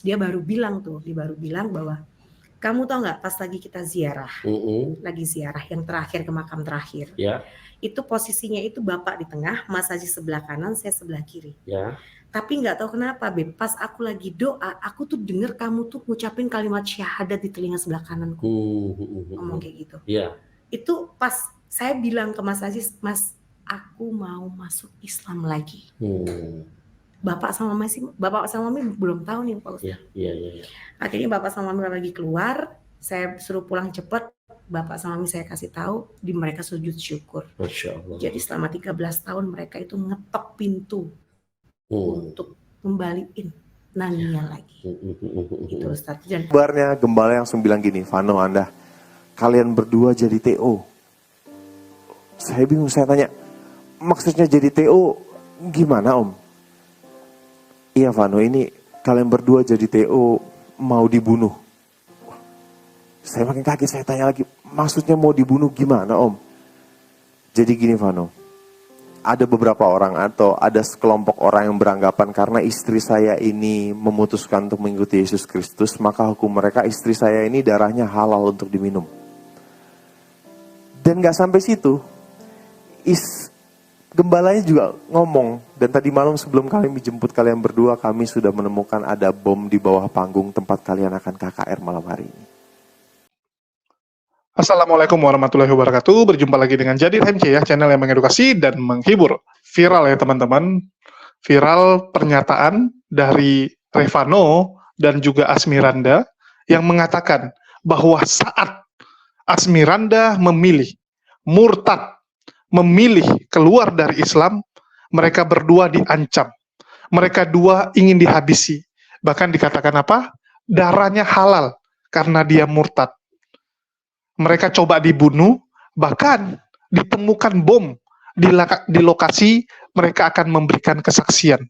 dia baru bilang bahwa kamu tahu nggak pas lagi kita ziarah, lagi ziarah yang terakhir ke makam terakhir, itu posisinya itu bapak di tengah, Mas Haji sebelah kanan, saya sebelah kiri. Tapi nggak tahu kenapa, Beb, pas aku lagi doa, aku tuh denger kamu tuh ngucapin kalimat syahadat di telinga sebelah kananku, ngomong kayak gitu. Itu pas saya bilang ke Mas Haji, Mas, aku mau masuk Islam lagi. Bapak sama Mami belum tahu nih Pak Ustaz. Akhirnya Bapak sama Mami lagi keluar, saya suruh pulang cepat. Bapak sama Mami saya kasih tahu, di mereka sujud syukur. Masya Allah. Jadi selama 13 tahun mereka itu ngetok pintu untuk kembaliin Nania lagi. Itu Ustaz. Kabarnya gembala yang bilang gini, Vano, Anda kalian berdua jadi TO. Saya bingung, saya tanya, maksudnya jadi TO gimana Om? Iya Vano, ini kalian berdua jadi TO mau dibunuh. Saya makin kaget, saya tanya lagi, maksudnya mau dibunuh gimana Om? Jadi gini Vano, ada beberapa orang atau ada sekelompok orang yang beranggapan karena istri saya ini memutuskan untuk mengikuti Yesus Kristus, maka hukum mereka istri saya ini darahnya halal untuk diminum. Dan gak sampai situ, gembalanya juga ngomong, dan tadi malam sebelum kami menjemput kalian berdua, kami sudah menemukan ada bom di bawah panggung tempat kalian akan KKR malam hari ini. Assalamualaikum warahmatullahi wabarakatuh. Berjumpa lagi dengan Jadir MC ya, channel yang mengedukasi dan menghibur. Viral ya teman-teman. Viral pernyataan dari Revano dan juga Asmiranda yang mengatakan bahwa saat Asmiranda memilih murtad, memilih keluar dari Islam, mereka berdua diancam. Mereka dua ingin dihabisi. Bahkan dikatakan apa? Darahnya halal karena dia murtad. Mereka coba dibunuh, bahkan ditemukan bom di lokasi mereka akan memberikan kesaksian.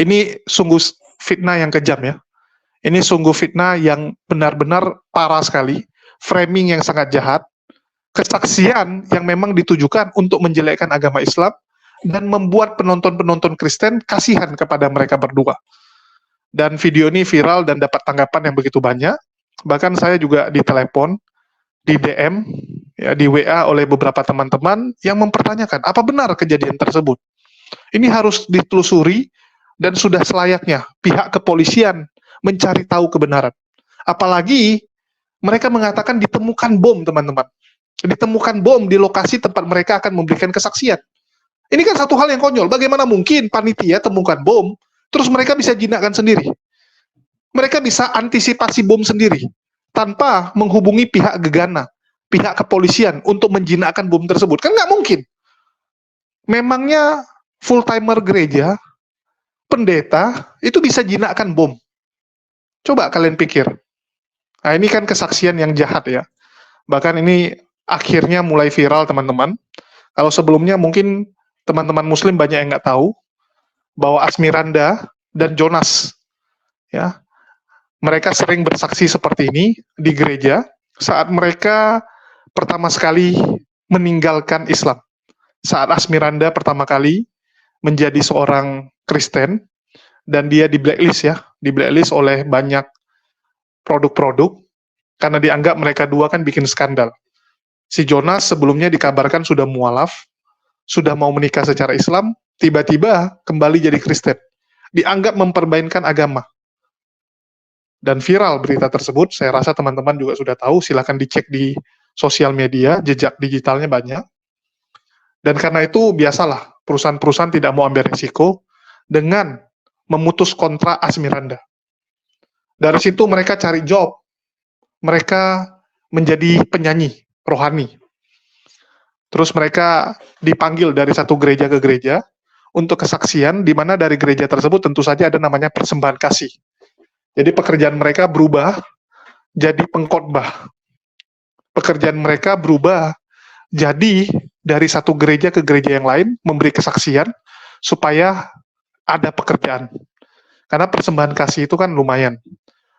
Ini sungguh fitnah yang kejam ya. Ini sungguh fitnah yang benar-benar parah sekali. Framing yang sangat jahat. Kesaksian yang memang ditujukan untuk menjelekkan agama Islam dan membuat penonton-penonton Kristen kasihan kepada mereka berdua. Dan video ini viral dan dapat tanggapan yang begitu banyak. Bahkan saya juga ditelepon, di DM, ya, di WA oleh beberapa teman-teman yang mempertanyakan, apa benar kejadian tersebut? Ini harus ditelusuri dan sudah selayaknya pihak kepolisian mencari tahu kebenaran. Apalagi mereka mengatakan ditemukan bom, teman-teman. Ditemukan bom di lokasi tempat mereka akan memberikan kesaksian. Ini kan satu hal yang konyol. Bagaimana mungkin panitia temukan bom, terus mereka bisa jinakkan sendiri? Mereka bisa antisipasi bom sendiri tanpa menghubungi pihak gegana, pihak kepolisian untuk menjinakkan bom tersebut. Kan nggak mungkin. Memangnya full-timer gereja, pendeta, itu bisa jinakkan bom. Coba kalian pikir. Nah, ini kan kesaksian yang jahat ya. Bahkan ini akhirnya mulai viral, teman-teman. Kalau sebelumnya mungkin teman-teman muslim banyak yang nggak tahu bahwa Asmiranda dan Jonas, ya, mereka sering bersaksi seperti ini di gereja saat mereka pertama sekali meninggalkan Islam. Saat Asmiranda pertama kali menjadi seorang Kristen, dan dia di blacklist ya, di blacklist oleh banyak produk-produk, karena dianggap mereka dua kan bikin skandal. Si Jonas sebelumnya dikabarkan sudah mualaf, sudah mau menikah secara Islam, tiba-tiba kembali jadi Kristen. Dianggap mempermainkan agama. Dan viral berita tersebut, saya rasa teman-teman juga sudah tahu, silahkan dicek di sosial media, jejak digitalnya banyak. Dan karena itu biasalah, perusahaan-perusahaan tidak mau ambil risiko dengan memutus kontrak Asmiranda. Dari situ mereka cari job, mereka menjadi penyanyi rohani. Terus mereka dipanggil dari satu gereja ke gereja untuk kesaksian, di mana dari gereja tersebut tentu saja ada namanya persembahan kasih. Jadi pekerjaan mereka berubah jadi pengkhotbah. Pekerjaan mereka berubah jadi dari satu gereja ke gereja yang lain, memberi kesaksian supaya ada pekerjaan. Karena persembahan kasih itu kan lumayan.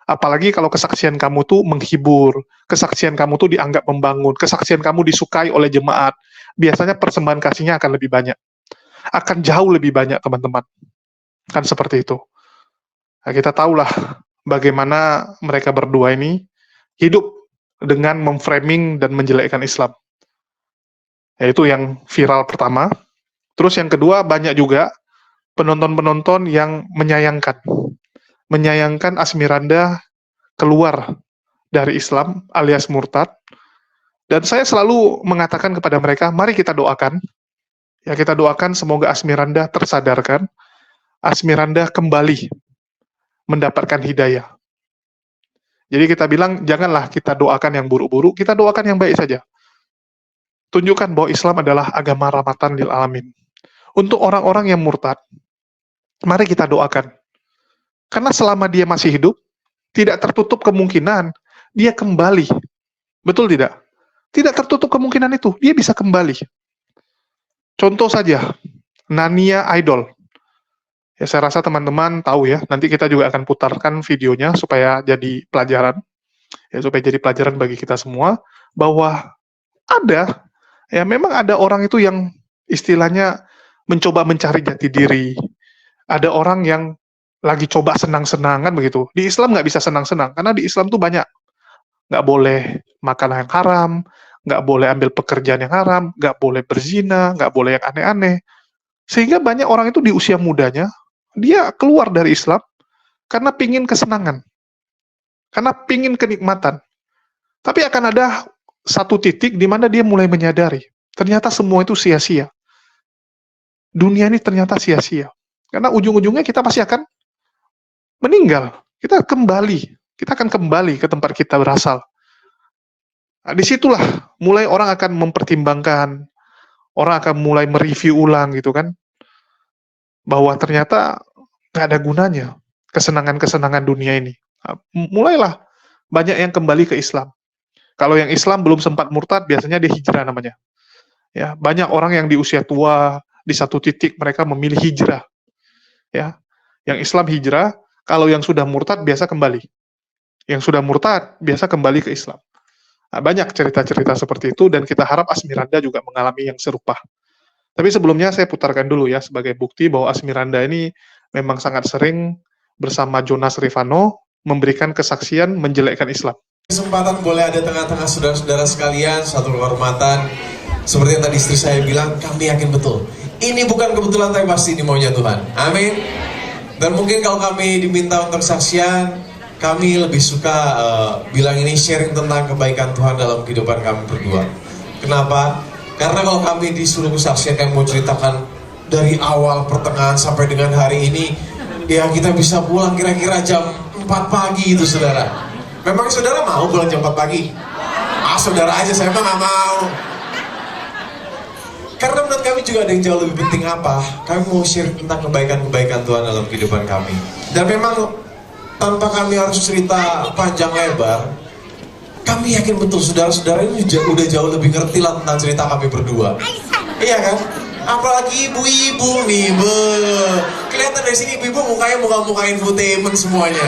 Apalagi kalau kesaksian kamu tuh menghibur, kesaksian kamu tuh dianggap membangun, kesaksian kamu disukai oleh jemaat, biasanya persembahan kasihnya akan lebih banyak. Akan jauh lebih banyak, teman-teman. Kan seperti itu. Nah, kita tahulah bagaimana mereka berdua ini hidup dengan memframing dan menjelekkan Islam. Yaitu yang viral pertama. Terus yang kedua, banyak juga penonton-penonton yang menyayangkan Asmiranda keluar dari Islam alias murtad. Dan saya selalu mengatakan kepada mereka, mari kita doakan. Ya, kita doakan semoga Asmiranda tersadarkan, Asmiranda kembali mendapatkan hidayah. Jadi kita bilang, janganlah kita doakan yang buruk-buruk, kita doakan yang baik saja. Tunjukkan bahwa Islam adalah agama rahmatan lil alamin. Untuk orang-orang yang murtad, mari kita doakan. Karena selama dia masih hidup, tidak tertutup kemungkinan dia kembali. Betul tidak? Tidak tertutup kemungkinan itu, dia bisa kembali. Contoh saja, Nania Idol. Ya, saya rasa teman-teman tahu ya, nanti kita juga akan putarkan videonya supaya jadi pelajaran. Ya, supaya jadi pelajaran bagi kita semua, bahwa memang ada orang itu yang istilahnya mencoba mencari jati diri. Ada orang yang lagi coba senang-senangan begitu. Di Islam nggak bisa senang-senang, karena di Islam tuh banyak. Nggak boleh makan yang haram, nggak boleh ambil pekerjaan yang haram, nggak boleh berzina, nggak boleh yang aneh-aneh. Sehingga banyak orang itu di usia mudanya, dia keluar dari Islam karena pingin kesenangan, karena pingin kenikmatan. Tapi akan ada satu titik di mana dia mulai menyadari, ternyata semua itu sia-sia. Dunia ini ternyata sia-sia. Karena ujung-ujungnya kita pasti akan meninggal. Kita akan kembali ke tempat kita berasal. Nah, disitulah mulai orang akan mempertimbangkan, orang akan mulai mereview ulang gitu kan, bahwa ternyata nggak ada gunanya kesenangan-kesenangan dunia ini. Nah, mulailah banyak yang kembali ke Islam. Kalau yang Islam belum sempat murtad, biasanya dia hijrah namanya. Ya, banyak orang yang di usia tua, di satu titik mereka memilih hijrah. Ya, yang Islam hijrah, kalau yang sudah murtad biasa kembali. Yang sudah murtad biasa kembali ke Islam. Nah, banyak cerita-cerita seperti itu, dan kita harap Asmiranda juga mengalami yang serupa. Tapi sebelumnya saya putarkan dulu ya, sebagai bukti bahwa Asmiranda ini memang sangat sering bersama Jonas Rivano memberikan kesaksian menjelekkan Islam. Kesempatan boleh ada tengah-tengah saudara-saudara sekalian, satu kehormatan. Seperti yang tadi istri saya bilang, kami yakin betul. Ini bukan kebetulan, tapi pasti ini maunya Tuhan. Amin. Dan mungkin kalau kami diminta untuk kesaksian, kami lebih suka bilang ini sharing tentang kebaikan Tuhan dalam kehidupan kami berdua. Kenapa? Karena kalau kami disuruh kesaksian, kami mau ceritakan dari awal, pertengahan, sampai dengan hari ini, ya kita bisa pulang kira-kira jam 4 pagi itu saudara. Memang saudara mau pulang jam 4 pagi? Saudara aja, saya memang gak mau. Karena menurut kami juga ada yang jauh lebih penting apa? Kami mau share tentang kebaikan-kebaikan Tuhan dalam kehidupan kami. Dan memang tanpa kami harus cerita panjang lebar, kami yakin betul saudara-saudara ini udah jauh lebih ngerti lah tentang cerita kami berdua. Iya kan? Apalagi ibu-ibu nih, kelihatan dari sini ibu-ibu mukanya muka-muka infotainment semuanya.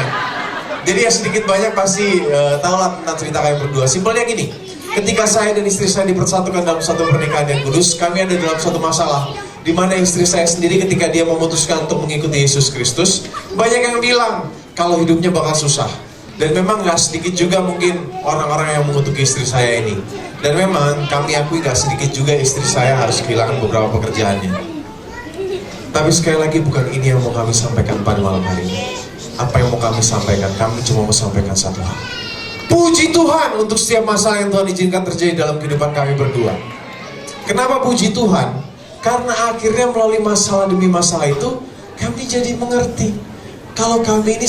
Jadi ya sedikit banyak pasti tahu lah tentang cerita kami berdua. Simpelnya gini, ketika saya dan istri saya dipersatukan dalam satu pernikahan yang kudus, kami ada dalam satu masalah di mana istri saya sendiri ketika dia memutuskan untuk mengikuti Yesus Kristus, banyak yang bilang kalau hidupnya bakal susah. Dan memang gak sedikit juga mungkin orang-orang yang mengutuki istri saya ini. Dan memang kami akui gak sedikit juga istri saya harus kehilangan beberapa pekerjaannya. Tapi sekali lagi bukan ini yang mau kami sampaikan pada malam hari ini. Apa yang mau kami sampaikan? Kami cuma mau sampaikan satu hal. Puji Tuhan untuk setiap masalah yang Tuhan izinkan terjadi dalam kehidupan kami berdua. Kenapa puji Tuhan? Karena akhirnya melalui masalah demi masalah itu, kami jadi mengerti kalau kami ini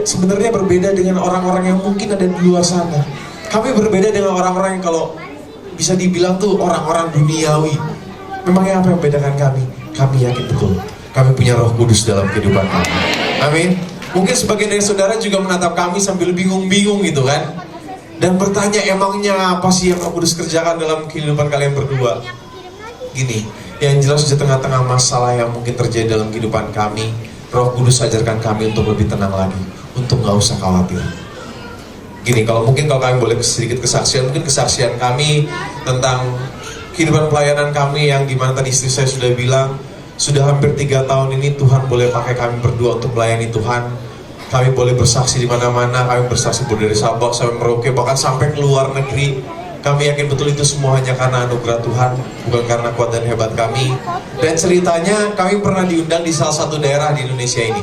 sebenarnya berbeda dengan orang-orang yang mungkin ada di luar sana. Kami berbeda dengan orang-orang yang kalau bisa dibilang tuh orang-orang duniawi. Memangnya apa yang membedakan kami? Kami yakin betul, kami punya Roh Kudus dalam kehidupan kami. Amin. Mungkin sebagian dari saudara juga menatap kami sambil bingung-bingung gitu kan, dan bertanya emangnya apa sih yang Roh Kudus kerjakan dalam kehidupan kalian berdua. Gini, yang jelas di tengah-tengah masalah yang mungkin terjadi dalam kehidupan kami, Roh Kudus ajarkan kami untuk lebih tenang lagi, untuk gak usah khawatir. Gini, kalau kami boleh sedikit kesaksian, mungkin kesaksian kami tentang kehidupan pelayanan kami yang dimana tadi istri saya sudah bilang, sudah hampir 3 tahun ini Tuhan boleh pakai kami berdua untuk melayani Tuhan. Kami boleh bersaksi di mana-mana, kami bersaksi dari Sabang sampai Merauke, bahkan sampai ke luar negeri. Kami yakin betul itu semua hanya karena anugerah Tuhan, bukan karena kuat dan hebat kami. Dan ceritanya kami pernah diundang di salah satu daerah di Indonesia ini.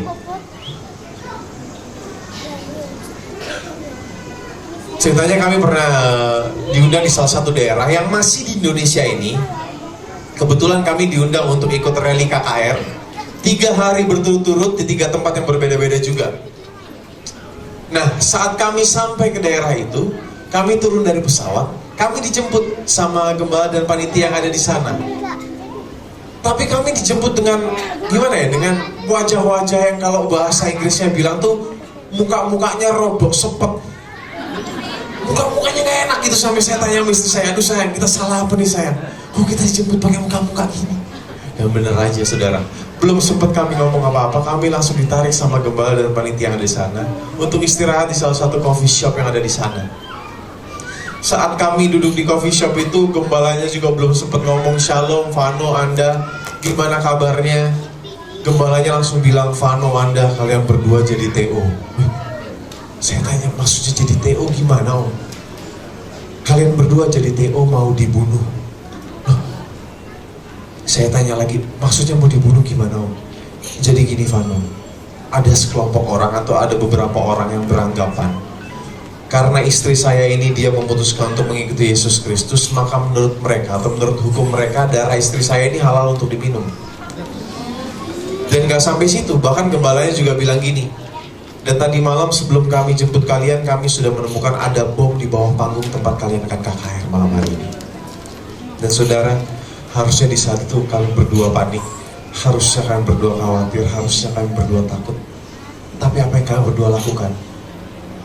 Ceritanya kami pernah diundang di salah satu daerah yang masih di Indonesia ini. Kebetulan kami diundang untuk ikut rally KKR 3 hari berturut-turut di 3 tempat yang berbeda-beda juga. Nah, saat kami sampai ke daerah itu, kami turun dari pesawat, kami dijemput sama gembala dan panitia yang ada di sana. Tapi kami dijemput dengan, gimana ya, dengan wajah-wajah yang kalau bahasa Inggrisnya bilang tuh, muka-mukanya robok sepet. Muka-mukanya gak enak gitu, sampai saya tanya sama istri saya, aduh sayang, kita salah apa nih sayang? Kok kita dijemput pakai muka-muka gini? Yang bener aja saudara, belum sempat kami ngomong apa-apa, kami langsung ditarik sama gembala dan panitia yang ada di sana untuk istirahat di salah satu coffee shop yang ada di sana. Saat kami duduk di coffee shop itu, gembalanya juga belum sempat ngomong, "Shalom Vano, Anda gimana kabarnya?" Gembalanya langsung bilang, "Vano, Anda kalian berdua jadi TO." Saya tanya, maksudnya jadi TO gimana Om? Kalian berdua jadi TO mau dibunuh. Saya tanya lagi, maksudnya mau dibunuh gimana Om? Jadi gini Vano, ada sekelompok orang atau ada beberapa orang yang beranggapan karena istri saya ini dia memutuskan untuk mengikuti Yesus Kristus, maka menurut mereka atau menurut hukum mereka darah istri saya ini halal untuk diminum. Dan gak sampai situ, bahkan gembalanya juga bilang gini, dan tadi malam sebelum kami jemput kalian, kami sudah menemukan ada bom di bawah panggung tempat kalian akan KKR malam hari ini. Dan saudara, harusnya di saat itu kalian berdua panik, harusnya kalian berdua khawatir, harusnya kalian berdua takut. Tapi apa yang kalian berdua lakukan?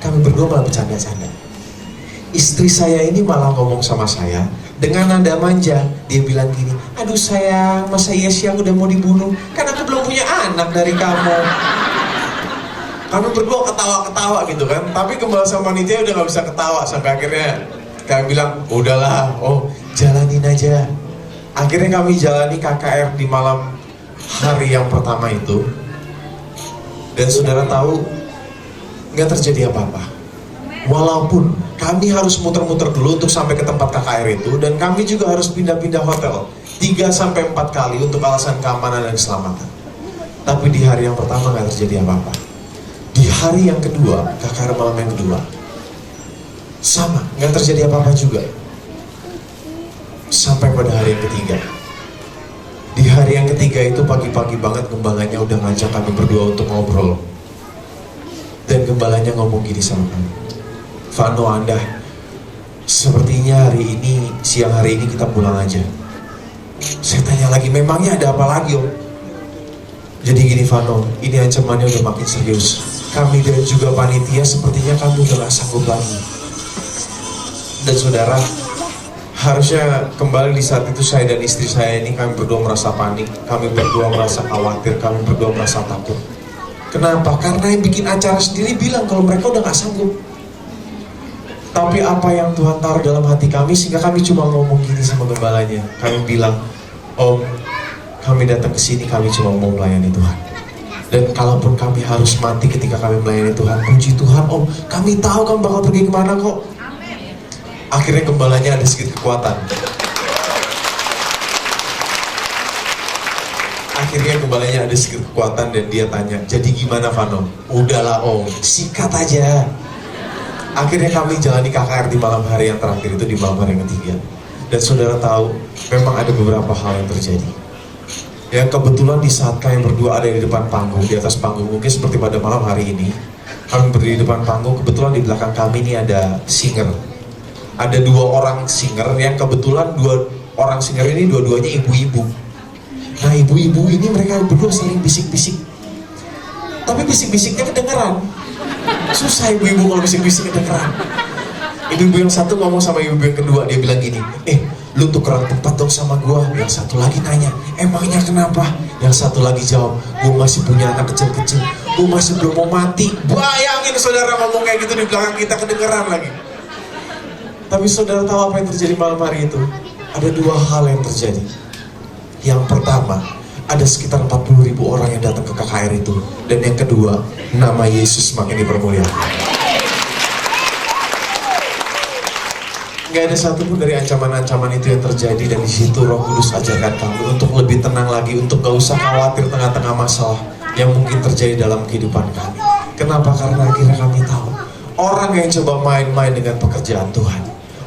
Kami berdua malah bercanda-canda. Istri saya ini malah ngomong sama saya dengan nada manja. Dia bilang gini, "Aduh sayang, masa iya siang udah mau dibunuh? Kan aku belum punya anak dari kamu." Kami berdua ketawa-ketawa gitu kan. Tapi gembala sama panitia udah gak bisa ketawa. Sampai akhirnya kami bilang, "Udahlah, oh jalanin aja." Akhirnya kami jalani KKR di malam hari yang pertama itu. Dan saudara tahu, nggak terjadi apa-apa. Walaupun kami harus muter-muter dulu untuk sampai ke tempat KKR itu, dan kami juga harus pindah-pindah hotel 3-4 kali untuk alasan keamanan dan keselamatan. Tapi di hari yang pertama nggak terjadi apa-apa. Di hari yang kedua, KKR malam yang kedua, sama, nggak terjadi apa-apa juga. Sampai pada hari yang ketiga. Di hari yang ketiga itu pagi-pagi banget gembalanya udah ngajak kami berdua untuk ngobrol. Dan gembalanya ngomong gini sama kami, "Vano, Anda sepertinya siang hari ini kita pulang aja." Saya tanya lagi, "Memangnya ada apa lagi Om?" "Jadi gini Vano, ini ancamannya udah makin serius. Kami dan juga panitia sepertinya kamu udah gak sanggup lagi." Dan saudara, harusnya kembali di saat itu saya dan istri saya ini kami berdua merasa panik, kami berdua merasa khawatir, kami berdua merasa takut. Kenapa? Karena yang bikin acara sendiri bilang kalau mereka udah gak sanggup. Tapi apa yang Tuhan taruh dalam hati kami sehingga kami cuma ngomong gini sama gembalanya. Kami bilang, "Om, kami datang ke sini kami cuma mau melayani Tuhan. Dan kalaupun kami harus mati ketika kami melayani Tuhan, puji Tuhan Om, kami tahu kamu bakal pergi kemana kok." Akhirnya gembalanya ada sedikit kekuatan. Akhirnya gembalanya ada sedikit kekuatan dan dia tanya, "Jadi gimana Vano?" "Udahlah Om, sikat aja." Akhirnya kami jalani KKR di malam hari yang terakhir itu, di malam hari yang ketiga. Dan saudara tahu, memang ada beberapa hal yang terjadi. Yang kebetulan di saat kami berdua ada di depan panggung, di atas panggung, mungkin seperti pada malam hari ini, kami berdiri di depan panggung, kebetulan di belakang kami ini ada singer. Ada 2 orang singer yang kebetulan 2 orang singer ini dua-duanya ibu-ibu. Nah ibu-ibu ini mereka berdua saling bisik-bisik. Tapi bisik-bisiknya kedengeran. Susah ibu-ibu kalau bisik-bisik kedengeran. Ibu-ibu yang satu ngomong sama ibu-ibu yang kedua, dia bilang gini, "Lu tukeran tempat dong sama gua." Yang satu lagi nanya, "Emangnya kenapa?" Yang satu lagi jawab, "Gua masih punya anak kecil-kecil, gua masih belum mau mati." Bayangin saudara ngomong kayak gitu di belakang kita, kedengeran lagi. Tapi saudara tahu apa yang terjadi malam hari itu? Ada 2 hal yang terjadi. Yang pertama, ada sekitar 40.000 orang yang datang ke KKR itu. Dan yang kedua, nama Yesus makin dipermuliakan. Gak ada satupun dari ancaman-ancaman itu yang terjadi, dan di situ Roh Kudus ajarkan kamu untuk lebih tenang lagi, untuk gak usah khawatir tengah-tengah masalah yang mungkin terjadi dalam kehidupan kami. Kenapa? Karena akhirnya kami tahu orang yang coba main-main dengan pekerjaan Tuhan,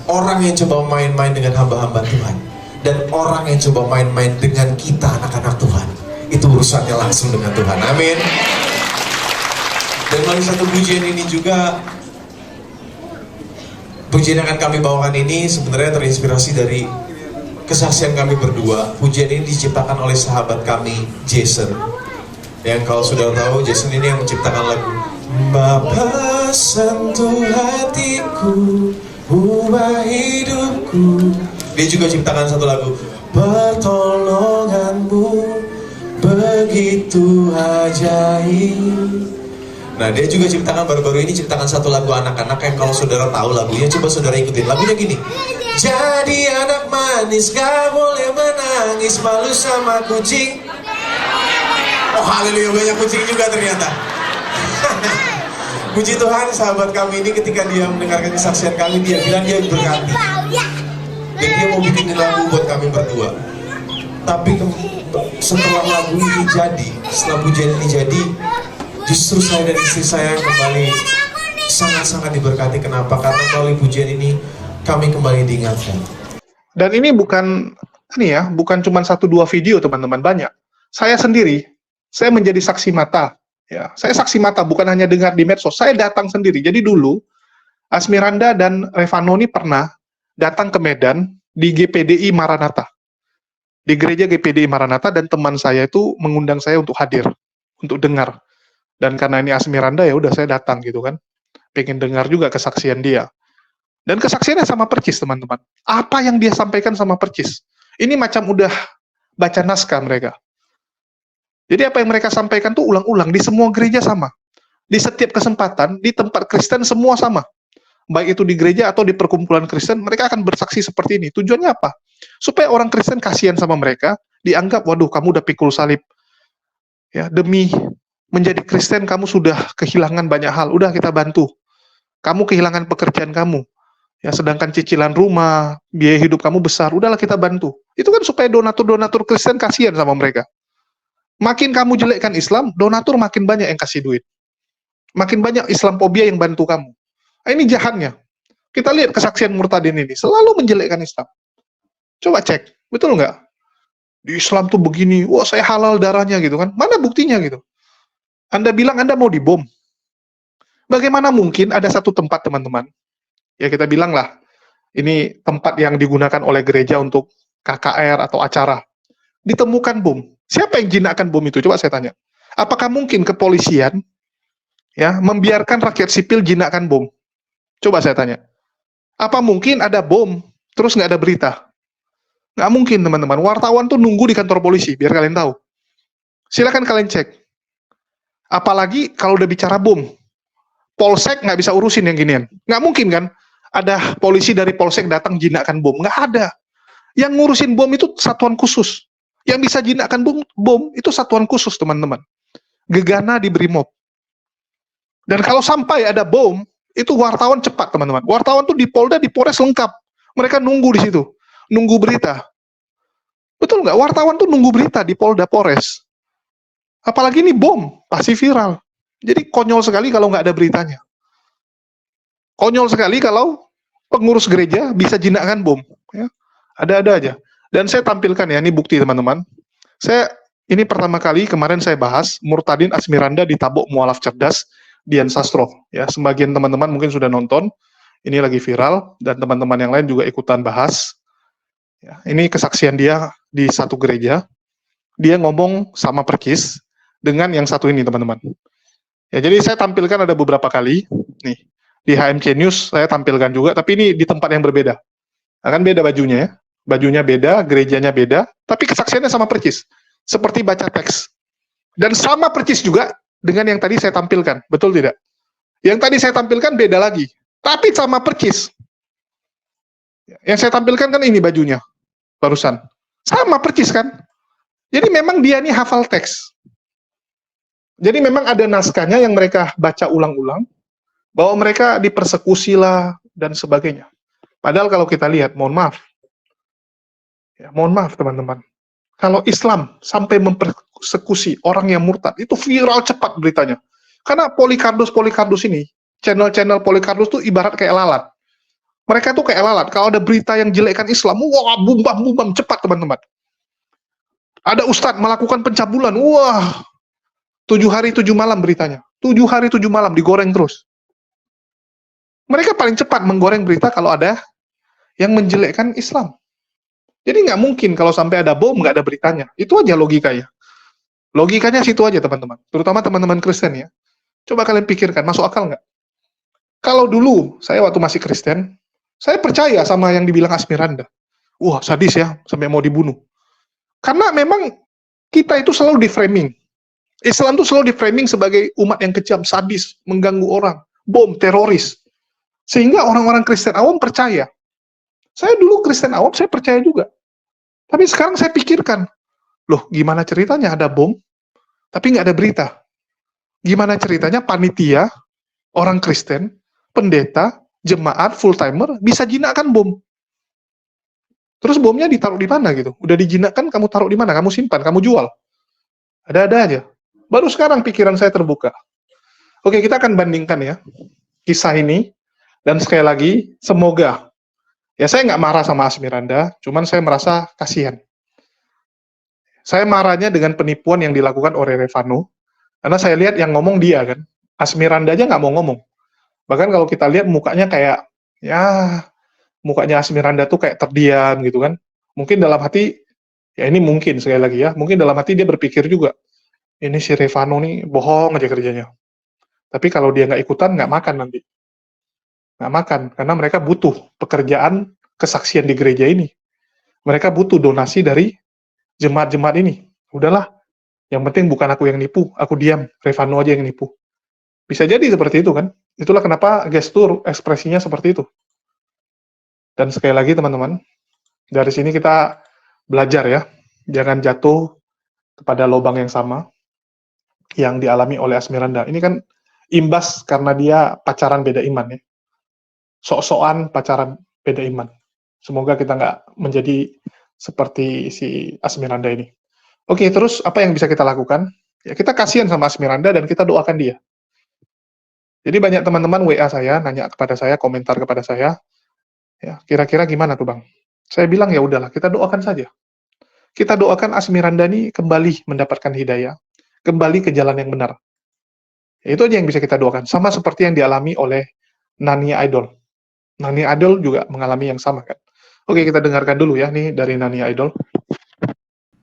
orang yang coba main-main dengan hamba-hamba Tuhan, dan orang yang coba main-main dengan kita anak-anak Tuhan, itu urusannya langsung dengan Tuhan. Amin. Dan melalui satu pujian ini juga, pujian yang akan kami bawakan ini sebenarnya terinspirasi dari kesaksian kami berdua. Pujian ini diciptakan oleh sahabat kami, Jason. Yang kalau sudah tahu, Jason ini yang menciptakan lagu Bapa sentuh hatiku, ubah hidupku. Dia juga ciptakan satu lagu Pertolonganmu begitu ajaib. Nah, dia juga ciptakan baru-baru ini ciptakan satu lagu anak-anak yang kalau saudara tahu lagunya, coba saudara ikutin. Lagunya gini. Jadi anak manis gak boleh menangis, malu sama kucing. Oh haleluya, banyak kucing juga ternyata. Puji Tuhan, sahabat kami ini ketika dia mendengarkan kesaksian kami, dia bilang dia berkati. Dan dia mau bikin lagu buat kami berdua. Tapi setelah lagu ini jadi, setelah pujian ini jadi, justru saya dan istri saya kembali sangat-sangat diberkati. Kenapa? Karena melalui pujian ini kami kembali diingatkan. Dan ini bukan bukan cuma 1-2 video, teman-teman, banyak. Saya sendiri, saya menjadi saksi mata. Ya, saya saksi mata, bukan hanya dengar di medsos. Saya datang sendiri. Jadi dulu Asmiranda dan Revano ini pernah datang ke Medan di GPDI Maranatha. Di gereja GPDI Maranatha, dan teman saya itu mengundang saya untuk hadir, untuk dengar. Dan karena ini Asmiranda, ya udah saya datang gitu kan. Pengen dengar juga kesaksian dia. Dan kesaksiannya sama percis, teman-teman. Apa yang dia sampaikan sama percis. Ini macam udah baca naskah mereka. Jadi apa yang mereka sampaikan tuh ulang-ulang di semua gereja sama. Di setiap kesempatan, di tempat Kristen semua sama. Baik itu di gereja atau di perkumpulan Kristen, mereka akan bersaksi seperti ini. Tujuannya apa? Supaya orang Kristen kasihan sama mereka, dianggap, waduh kamu udah pikul salib. Ya, demi menjadi Kristen kamu sudah kehilangan banyak hal, udah kita bantu. Kamu kehilangan pekerjaan kamu. Ya, sedangkan cicilan rumah, biaya hidup kamu besar, udahlah kita bantu. Itu kan supaya donatur-donatur Kristen kasihan sama mereka. Makin kamu jelekkan Islam, donatur makin banyak yang kasih duit. Makin banyak Islamophobia yang bantu kamu. Nah, ini jahatnya. Kita lihat kesaksian Murtadin ini, selalu menjelekkan Islam. Coba cek, betul nggak? Di Islam tuh begini, wah saya halal darahnya gitu kan. Mana buktinya gitu? Anda bilang Anda mau dibom. Bagaimana mungkin ada satu tempat, teman-teman, ya kita bilang lah, ini tempat yang digunakan oleh gereja untuk KKR atau acara. Ditemukan bom. Siapa yang jinakkan bom itu? Coba saya tanya. Apakah mungkin kepolisian ya membiarkan rakyat sipil jinakkan bom? Coba saya tanya. Apa mungkin ada bom terus nggak ada berita? Nggak mungkin, teman-teman. Wartawan tuh nunggu di kantor polisi, biar kalian tahu. Silakan kalian cek. Apalagi kalau udah bicara bom. Polsek nggak bisa urusin yang ginian. Nggak mungkin kan? Ada polisi dari Polsek datang jinakkan bom. Nggak ada. Yang ngurusin bom itu satuan khusus. Yang bisa jinakkan bom itu satuan khusus, teman-teman. Gegana di Brimob. Dan kalau sampai ada bom, itu wartawan cepat, teman-teman. Wartawan tuh di Polda, di Polres lengkap. Mereka nunggu di situ. Nunggu berita. Betul nggak? Wartawan tuh nunggu berita di Polda, Polres. Apalagi ini bom, pasti viral. Jadi konyol sekali kalau nggak ada beritanya. Konyol sekali kalau pengurus gereja bisa jinakkan bom. Ya. Ada-ada aja. Dan saya tampilkan ya, ini bukti teman-teman. Ini pertama kali kemarin saya bahas, Murtadin Asmiranda ditabok mualaf cerdas, Dian Sastro. Ya, sebagian teman-teman mungkin sudah nonton, ini lagi viral, dan teman-teman yang lain juga ikutan bahas. Ya, ini kesaksian dia di satu gereja, dia ngomong sama percis, dengan yang satu ini teman-teman. Ya, jadi saya tampilkan ada beberapa kali, nih, di HMC News saya tampilkan juga, tapi ini di tempat yang berbeda. Akan beda bajunya ya. Bajunya beda, gerejanya beda, tapi kesaksiannya sama percis. Seperti baca teks. Dan sama percis juga dengan yang tadi saya tampilkan. Betul tidak? Yang tadi saya tampilkan beda lagi. Tapi sama percis. Yang saya tampilkan kan ini bajunya. Barusan. Sama percis kan? Jadi memang dia ini hafal teks. Jadi memang ada naskahnya yang mereka baca ulang-ulang, bahwa mereka dipersekusi lah dan sebagainya. Padahal kalau kita lihat, mohon maaf teman-teman, kalau Islam sampai mempersekusi orang yang murtad, itu viral cepat beritanya. Karena Polikarpus ini, channel-channel Polikarpus itu ibarat kayak lalat. Mereka tuh kayak lalat, kalau ada berita yang jelekkan Islam, wah bum-bam cepat teman-teman. Ada ustadz melakukan pencabulan, wah 7 hari 7 malam beritanya. 7 hari 7 malam digoreng terus. Mereka paling cepat menggoreng berita kalau ada yang menjelekkan Islam. Jadi nggak mungkin kalau sampai ada bom nggak ada beritanya. Itu aja logikanya. Logikanya situ aja teman-teman. Terutama teman-teman Kristen ya. Coba kalian pikirkan, masuk akal nggak? Kalau dulu, saya waktu masih Kristen, saya percaya sama yang dibilang Asmiranda. Wah, sadis ya, sampai mau dibunuh. Karena memang kita itu selalu di-framing. Islam itu selalu di-framing sebagai umat yang kejam, sadis, mengganggu orang, bom, teroris. Sehingga orang-orang Kristen awam percaya. Saya dulu Kristen awam, saya percaya juga. Tapi sekarang saya pikirkan, loh gimana ceritanya ada bom, tapi nggak ada berita? Gimana ceritanya panitia, orang Kristen, pendeta, jemaat, full-timer, bisa jinakkan bom? Terus bomnya ditaruh di mana gitu? Udah dijinakkan, kamu taruh di mana? Kamu simpan, kamu jual? Ada-ada aja. Baru sekarang pikiran saya terbuka. Oke, kita akan bandingkan ya kisah ini. Dan sekali lagi, semoga, ya saya nggak marah sama Asmiranda, cuman saya merasa kasihan. Saya marahnya dengan penipuan yang dilakukan oleh Revano, karena saya lihat yang ngomong dia kan. Asmiranda aja nggak mau ngomong. Bahkan kalau kita lihat mukanya kayak, ya mukanya Asmiranda tuh kayak terdiam gitu kan. Mungkin dalam hati, ya ini mungkin sekali lagi ya, mungkin dalam hati dia berpikir juga, ini si Revano nih bohong aja kerjanya. Tapi kalau dia nggak ikutan, nggak makan nanti. Nggak makan, karena mereka butuh pekerjaan kesaksian di gereja ini. Mereka butuh donasi dari jemaat-jemaat ini. Udahlah, yang penting bukan aku yang nipu, aku diam, Revano aja yang nipu. Bisa jadi seperti itu kan. Itulah kenapa gestur ekspresinya seperti itu. Dan sekali lagi teman-teman, dari sini kita belajar ya, jangan jatuh kepada lubang yang sama yang dialami oleh Asmiranda. Ini kan imbas karena dia pacaran beda iman ya. Sok-sokan pacaran beda iman. Semoga kita nggak menjadi seperti si Asmiranda ini. Oke, terus apa yang bisa kita lakukan? Ya kita kasihan sama Asmiranda dan kita doakan dia. Jadi banyak teman-teman WA saya, nanya kepada saya, komentar kepada saya, ya kira-kira gimana tuh Bang? Saya bilang ya udahlah, kita doakan saja. Kita doakan Asmiranda ini kembali mendapatkan hidayah, kembali ke jalan yang benar. Ya, itu aja yang bisa kita doakan. Sama seperti yang dialami oleh Nania Idol. Nania Idol juga mengalami yang sama kan. Oke, kita dengarkan dulu ya, nih dari Nania Idol.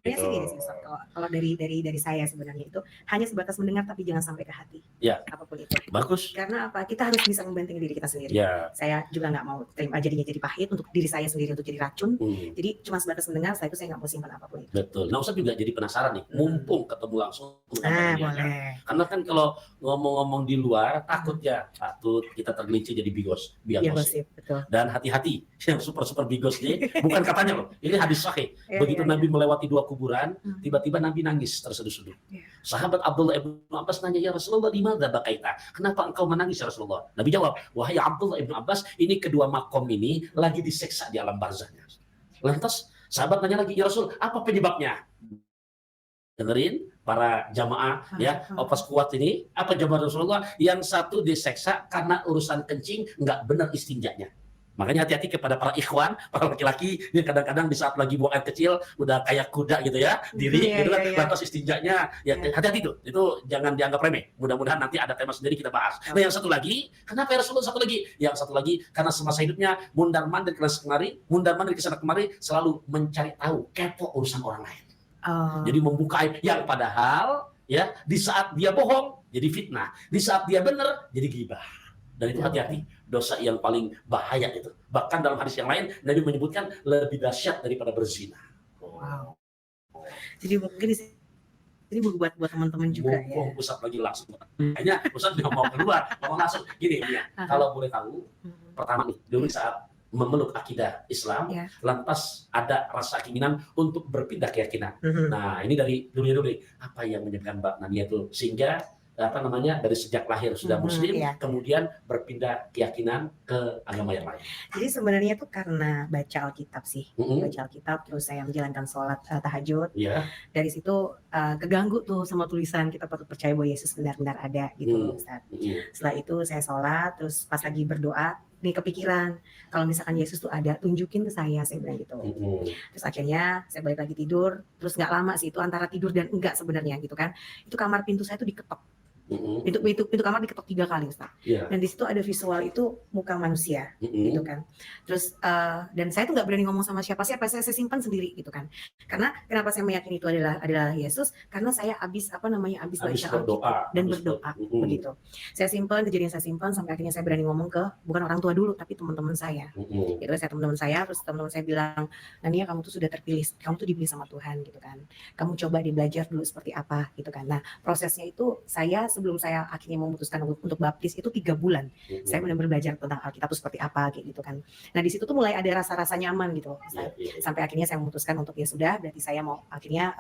Ya sih gini sih, kalau dari saya sebenarnya itu hanya sebatas mendengar tapi jangan sampai ke hati. Ya. Apapun itu. Bagus. Karena apa? Kita harus bisa membanting diri kita sendiri. Ya. Saya juga nggak mau terima jadinya jadi pahit untuk diri saya sendiri untuk jadi racun. Jadi cuma sebatas mendengar, saya nggak mau simpan apapun itu. Betul. Nah, Ustaz juga jadi penasaran nih, mumpung ketemu langsung. Boleh. Karena kan kalau ngomong-ngomong di luar takut kita tergelincir jadi bigos. Betul. Dan hati-hati yang super bigos nih, bukan katanya loh. Ini hadis sahih. Begitu Nabi melewati 2 kuburan, tiba-tiba Nabi nangis terseduh-seduh. Sahabat Abdullah ibn Abbas nanya, ya Rasulullah, di mana bakaita? Kenapa engkau menangis ya Rasulullah? Nabi jawab, wahai Abdullah ibn Abbas, ini kedua makom ini lagi diseksa di alam barzahnya. Lantas sahabat nanya lagi, ya Rasul, apa penyebabnya? Dengerin para jamaah ya, opas kuat ini, apa jawaban Rasulullah? Yang satu diseksa karena urusan kencing nggak benar istinjanya. Makanya hati-hati kepada para ikhwan, para laki-laki yang kadang-kadang di saat lagi buang air kecil udah kayak kuda gitu ya, diri gitu kan, lantas istinjanya ya hati-hati tuh, itu jangan dianggap remeh. Mudah-mudahan nanti ada tema sendiri kita bahas. Nah yang satu lagi, kenapa ya Rasulullah satu lagi? Yang satu lagi karena semasa hidupnya mundar-mandir ke sana kemari, selalu mencari tahu, kepo urusan orang lain. Jadi membuka aib yang padahal ya di saat dia bohong jadi fitnah, di saat dia benar jadi ghibah. Dan itu hati-hati, dosa yang paling bahaya itu. Bahkan dalam hadis yang lain Nabi menyebutkan lebih dahsyat daripada berzina. Wow. Jadi mungkin ini buat teman-teman juga ya. Ustaz lagi langsung. Kayaknya Ustaz udah mau keluar, ngomong langsung. Gini ya, kalau boleh tahu, pertama nih, dulu saat memeluk akidah Islam, lantas ada rasa keinginan untuk berpindah keyakinan. Nah, ini dari dunia dulu, apa yang menyebabkan Mbak Nania itu sehingga dari sejak lahir sudah Muslim, kemudian berpindah keyakinan ke agama yang lain. Jadi sebenarnya itu karena baca Alkitab sih, baca Alkitab, terus saya menjalankan sholat tahajud. Dari situ keganggu tuh sama tulisan kita patut percaya bahwa Yesus benar-benar ada gitu, Ustaz. Setelah itu saya sholat, terus pas lagi berdoa, nih kepikiran kalau misalkan Yesus tuh ada, tunjukin ke saya bilang gitu. Terus akhirnya saya balik lagi tidur, terus nggak lama sih itu antara tidur dan enggak sebenarnya gitu kan, itu kamar pintu saya tuh diketok. Pintu kamar diketok 3 kali, Ustaz. Dan di situ ada visual itu muka manusia gitu kan. Terus dan saya tuh nggak berani ngomong sama siapa-siapa, saya simpan sendiri gitu kan. Karena kenapa saya meyakini itu adalah Yesus? Karena saya habis baca Alkitab dan berdoa begitu. Saya simpan, kejadian saya simpan sampai akhirnya saya berani ngomong ke bukan orang tua dulu tapi teman-teman saya. Gitu, teman-teman saya, terus teman-teman saya bilang, "Nania, kamu tuh sudah terpilih, kamu tuh dipilih sama Tuhan gitu kan. Kamu coba belajar dulu seperti apa gitu kan." Nah, prosesnya itu sebelum saya akhirnya memutuskan untuk baptis itu 3 bulan. Saya benar-benar belajar tentang Alkitab itu seperti apa gitu kan. Nah, di situ tuh mulai ada rasa-rasa nyaman gitu. Sampai akhirnya saya memutuskan untuk ya sudah, berarti saya mau akhirnya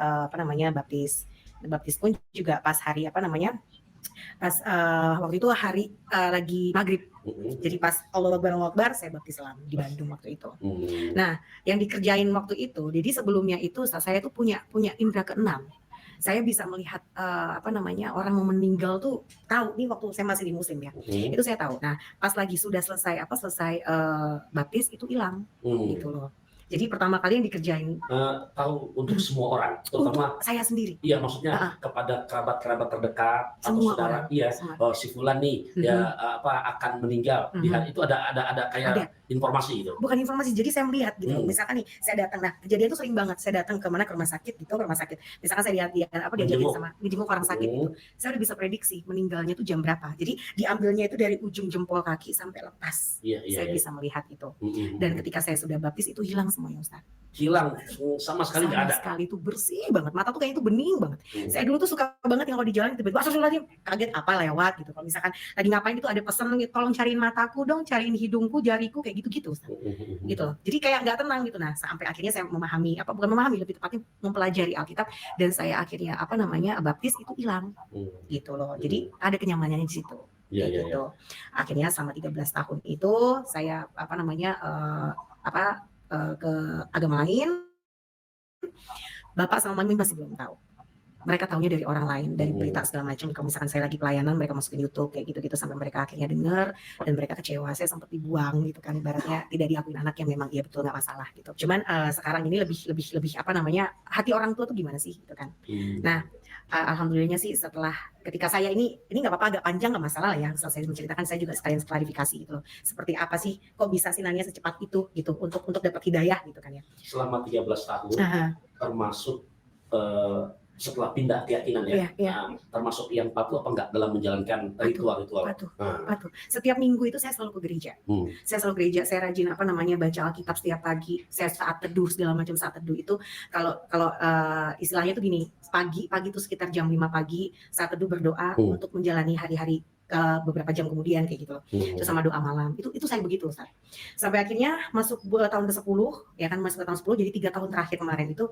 baptis. Baptis pun juga pas hari waktu itu hari lagi maghrib. Jadi pas Allahu Akbar saya baptis di Bandung waktu itu. Nah, yang dikerjain waktu itu, jadi sebelumnya itu saya tuh punya indera keenam. Saya bisa melihat orang mau meninggal tuh tahu nih waktu saya masih di Muslim ya. Itu saya tahu. Nah, pas lagi sudah selesai baptis itu hilang gitu loh. Jadi pertama kali yang dikerjain tahu untuk semua orang, terutama untuk saya sendiri. Iya, maksudnya kepada kerabat-kerabat terdekat atau saudara. Iya, si fulan nih akan meninggal. Itu ada kayak informasi gitu. Bukan informasi, jadi saya melihat gitu. Misalkan nih, saya datang, nah kejadian itu sering banget. Saya datang ke rumah sakit gitu, Misalkan saya diajakin sama dijenguk orang sakit gitu. Saya udah bisa prediksi meninggalnya tuh jam berapa. Jadi diambilnya itu dari ujung jempol kaki sampai lepas. Saya bisa melihat itu. Dan ketika saya sudah baptis itu hilang semuanya, Ustaz. Hilang sama sekali nggak ada. Sama sekali itu bersih banget, mata tuh kayaknya itu bening banget. Saya dulu tuh suka banget yang kalau di jalan tiba-tiba astagfirullahaladzim, kaget apa lewat gitu. Kalau misalkan lagi ngapain itu ada pesan gitu, tolong cariin mataku dong, cariin hidungku, jariku, kayak gitu-gitu, gitu loh. Jadi kayak nggak tenang gitu. Nah, sampai akhirnya saya lebih tepatnya mempelajari Alkitab dan saya akhirnya baptis itu hilang gitu loh. Jadi ada kenyamanannya di situ. Gitu. Akhirnya selama 13 tahun itu saya ke agama lain. Bapak sama mami masih belum tahu. Mereka tahunya dari orang lain, dari berita segala macam. Kalau misalkan saya lagi pelayanan, mereka masukin YouTube kayak gitu-gitu sampai mereka akhirnya dengar dan mereka kecewa. Saya sempat dibuang gitu kan, ibaratnya tidak diakuin anak yang memang iya betul nggak masalah gitu. Cuman sekarang ini lebih hati orang tua tuh gimana sih gitu kan. Nah, alhamdulillahnya sih setelah ketika saya ini nggak apa-apa agak panjang nggak masalah lah ya. Setelah saya menceritakan saya juga sekalian klarifikasi gitu loh. Seperti apa sih kok bisa sih Nania secepat itu gitu untuk dapat hidayah gitu kan ya. Selama 13 tahun termasuk setelah pindah keyakinan termasuk yang patuh apa enggak dalam menjalankan ritual-ritual? Patuh. Setiap minggu itu saya selalu ke gereja. Saya rajin baca Alkitab setiap pagi. Saya saat teduh segala macam saat teduh itu kalau istilahnya tuh gini, pagi itu sekitar jam 5 pagi saat teduh berdoa untuk menjalani hari-hari beberapa jam kemudian kayak gitu loh. Itu sama doa malam. Itu saya begitu, Ustaz. Sampai akhirnya masuk tahun ke-10 ya kan, masuk ke tahun 10 jadi 3 tahun terakhir kemarin itu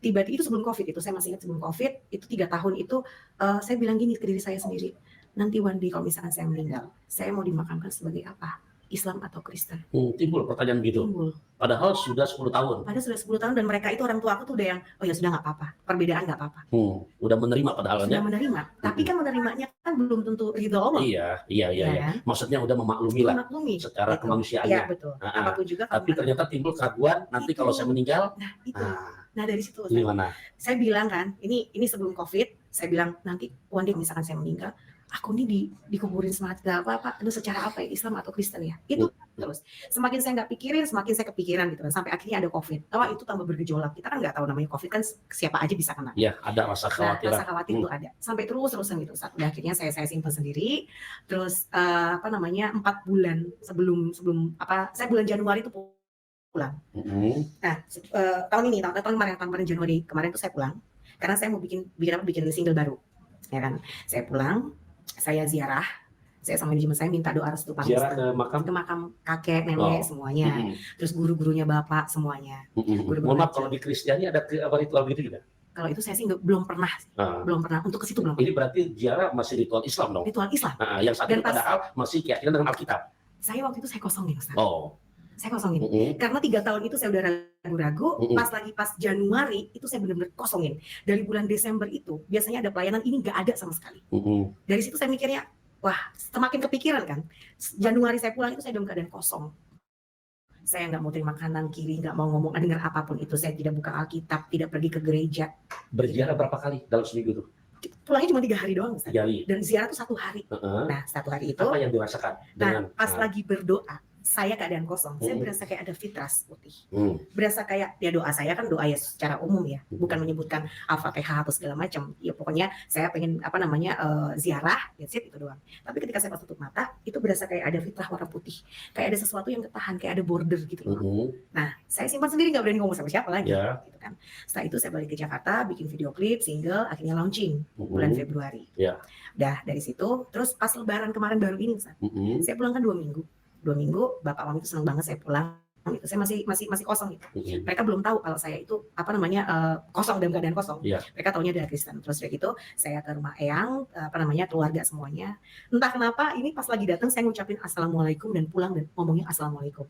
tiba-tiba itu sebelum Covid itu saya masih ingat sebelum Covid itu 3 tahun itu saya bilang gini ke diri saya sendiri, nanti one day kalau misalkan saya meninggal, saya mau dimakamkan sebagai apa? Islam atau Kristen? Timbul pertanyaan gitu. Padahal sudah 10 tahun. Padahal sudah 10 tahun dan mereka itu orang tua aku tuh udah yang oh ya sudah nggak apa-apa, perbedaan nggak apa-apa. Udah menerima padahal sudah menerima. Tapi kan menerimanya kan belum tentu ridho Allah. Iya. Maksudnya udah memaklumi lah secara kemanusiaannya. Iya betul. Apapun juga. Tapi ternyata timbul keraguan nanti kalau saya meninggal. Nah dari situ gimana? Saya bilang kan, ini sebelum Covid, saya bilang nanti one day misalkan saya meninggal, aku ini dikuburin secara apa ya, Islam atau Kristen ya? Itu terus. Semakin saya nggak pikirin, semakin saya kepikiran gitu kan. Sampai akhirnya ada Covid. Itu tambah bergejolak. Kita kan nggak tahu namanya Covid kan siapa aja bisa kena. Iya, ada rasa khawatir. Rasa khawatir itu ada. Sampai terusan gitu. Udah akhirnya saya simpan sendiri. Terus 4 bulan sebelum saya bulan Januari itu pulang. Nah, tahun kemarin Januari kemarin tuh saya pulang karena saya mau bikin single baru. Ya kan? Saya pulang, saya ziarah Saya sama manajemen saya minta doa restu Ziarah ke makam kakek, nenek, semuanya. Terus guru-gurunya bapak semuanya. Mohon maaf, kalau di Kristiani ada ritual begitu juga? Kalau itu saya sih belum pernah, untuk ke situ belum. Ini berarti ziarah masih ritual Islam dong? Ritual Islam. Yang saat itu padahal masih keyakinan dengan Alkitab. Saya waktu itu saya kosongin, Ustaz. Saya kosongin. Karena 3 tahun itu saya udah ragu-ragu. Pas Januari itu saya benar-benar kosongin. Dari bulan Desember itu biasanya ada pelayanan, ini nggak ada sama sekali. Dari situ saya mikirnya, wah, semakin kepikiran kan. Januari saya pulang itu saya dalam keadaan kosong. Saya nggak mau terima kanan kiri, nggak mau ngomong, dengar apapun itu. Saya tidak buka Alkitab, tidak pergi ke gereja. Berziarah berapa kali dalam seminggu tuh? Pulangnya cuma 3 hari doang, Ustaz. 3 hari. Dan ziarah tuh 1 hari. Nah, 1 hari itu. Apa yang dirasakan? Pas lagi berdoa, saya keadaan kosong, saya berasa kayak ada fitras putih. Berasa kayak, ya doa saya kan doa ya secara umum ya, bukan menyebutkan Al-Fatihah atau segala macam. Ya pokoknya saya pengen ziarah, that's it, itu doang. Tapi ketika saya pas tutup mata, itu berasa kayak ada fitrah warna putih. Kayak ada sesuatu yang ketahan, kayak ada border gitu. Nah, saya simpan sendiri, nggak berani ngomong sama siapa lagi. Gitu kan. Setelah itu saya balik ke Jakarta, bikin video klip, single, akhirnya launching bulan Februari. Udah dari situ, terus pas lebaran kemarin baru ini, saya pulang kan 2 minggu. 2 minggu, bapak mami itu senang banget saya pulang. Itu saya masih kosong gitu. Mereka belum tahu kalau saya itu kosong, dalam keadaan kosong. Mereka taunya dari Kristen. Terus dari itu saya ke rumah eyang, keluarga semuanya. Entah kenapa ini pas lagi datang saya ngucapin assalamualaikum dan pulang dan ngomongnya assalamualaikum.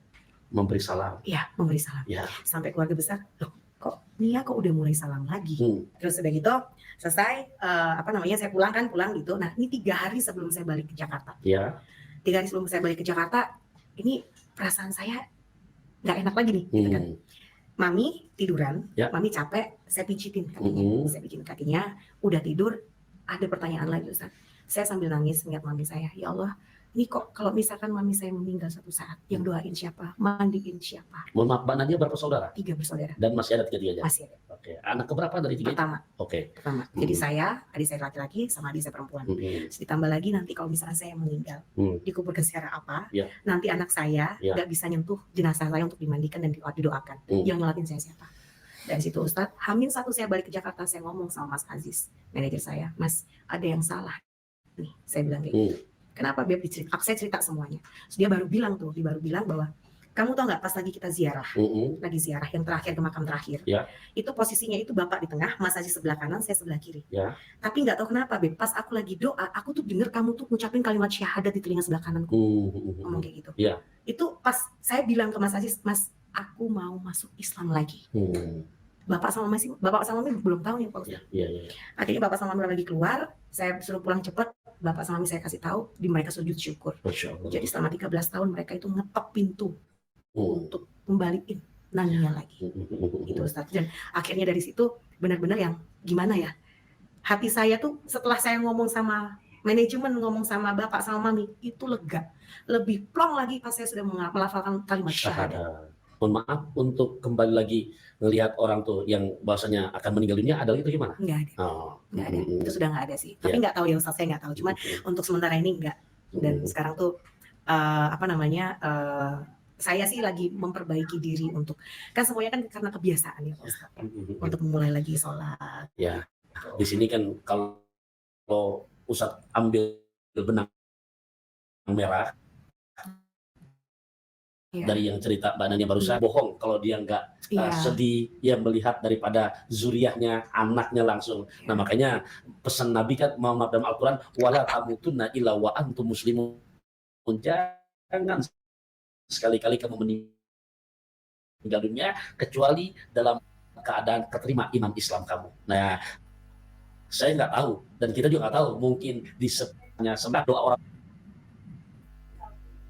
Memberi salam. Iya, memberi salam. Sampai keluarga besar, loh kok Nia kok udah mulai salam lagi. Terus udah gitu selesai saya pulang gitu. Nah, ini 3 hari sebelum saya balik ke Jakarta. 3 hari sebelum saya balik ke Jakarta, ini perasaan saya nggak enak lagi nih, gitu kan. Mami tiduran, mami capek, saya pijitin kakinya, udah tidur, ada pertanyaan lagi, Ustaz. Saya sambil nangis ngeliat mami saya, ya Allah, ini kok kalau misalkan mami saya meninggal suatu saat, yang doain siapa, mandiin siapa? Mohon maaf, Mbak Nadia berapa saudara? 3 bersaudara. Dan masih ada 3-tiganya? Masih ada. Oke, anak keberapa dari 3? Pertama. Pertama. Jadi saya, adik saya laki-laki, sama adik saya perempuan. Ditambah lagi nanti kalau misalnya saya meninggal, dikuburkan secara apa, nanti anak saya nggak bisa nyentuh jenazah saya untuk dimandikan dan didoakan. Yang nyolatin saya siapa? Dari situ Ustadz, H-1 saya balik ke Jakarta, saya ngomong sama Mas Aziz, manajer saya, Mas, ada yang salah nih, saya bilang kayak gitu. Kenapa Beb dicerita? Saya cerita semuanya. Terus dia baru bilang bahwa kamu tau nggak pas lagi kita ziarah, lagi ziarah yang terakhir ke makam terakhir, itu posisinya itu bapak di tengah, Mas Aziz sebelah kanan, saya sebelah kiri. Tapi nggak tahu kenapa Beb, pas aku lagi doa, aku tuh denger kamu tuh ngucapin kalimat syahadat di telinga sebelah kananku, ngomong kayak gitu. Itu pas saya bilang ke Mas Aziz, Mas, aku mau masuk Islam lagi. Bapak sama mami belum tahu nih Pak Ustaz. Akhirnya bapak sama mami lagi keluar, saya suruh pulang cepat. Bapak sama mami saya kasih tahu, di mereka sujud syukur. Jadi selama 13 tahun mereka itu ngetok pintu untuk kembaliin Nania lagi. Itu Ustaz. Dan akhirnya dari situ benar-benar yang gimana ya? Hati saya tuh setelah saya ngomong sama manajemen, ngomong sama bapak sama mami, itu lega. Lebih plong lagi pas saya sudah melafalkan kalimat syahadat. Mohon maaf, untuk kembali lagi melihat orang tuh yang bahasanya akan meninggal dunia, ada itu gimana? Nggak ada. Nggak ada. Itu sudah nggak ada sih. Tapi nggak tahu ya Ustaz, saya nggak tahu. Cuman untuk sementara ini nggak. Dan sekarang tuh saya sih lagi memperbaiki diri untuk, kan semuanya kan karena kebiasaan ya Pak Ustaz. Untuk memulai lagi sholat. Ya, di sini kan kalau Ustaz ambil benang merah, dari yang cerita Mbak Nania barusan, bohong kalau dia nggak sedih ya melihat daripada zuriahnya, anaknya langsung. Nah makanya pesan Nabi kan Muhammad dalam Al-Quran, wala tamutunna illa wa antum muslimun, jangan sekali-kali kamu meninggal dunia kecuali dalam keadaan keterima iman Islam kamu. Nah saya nggak tahu dan kita juga nggak tahu, mungkin di sebelah doa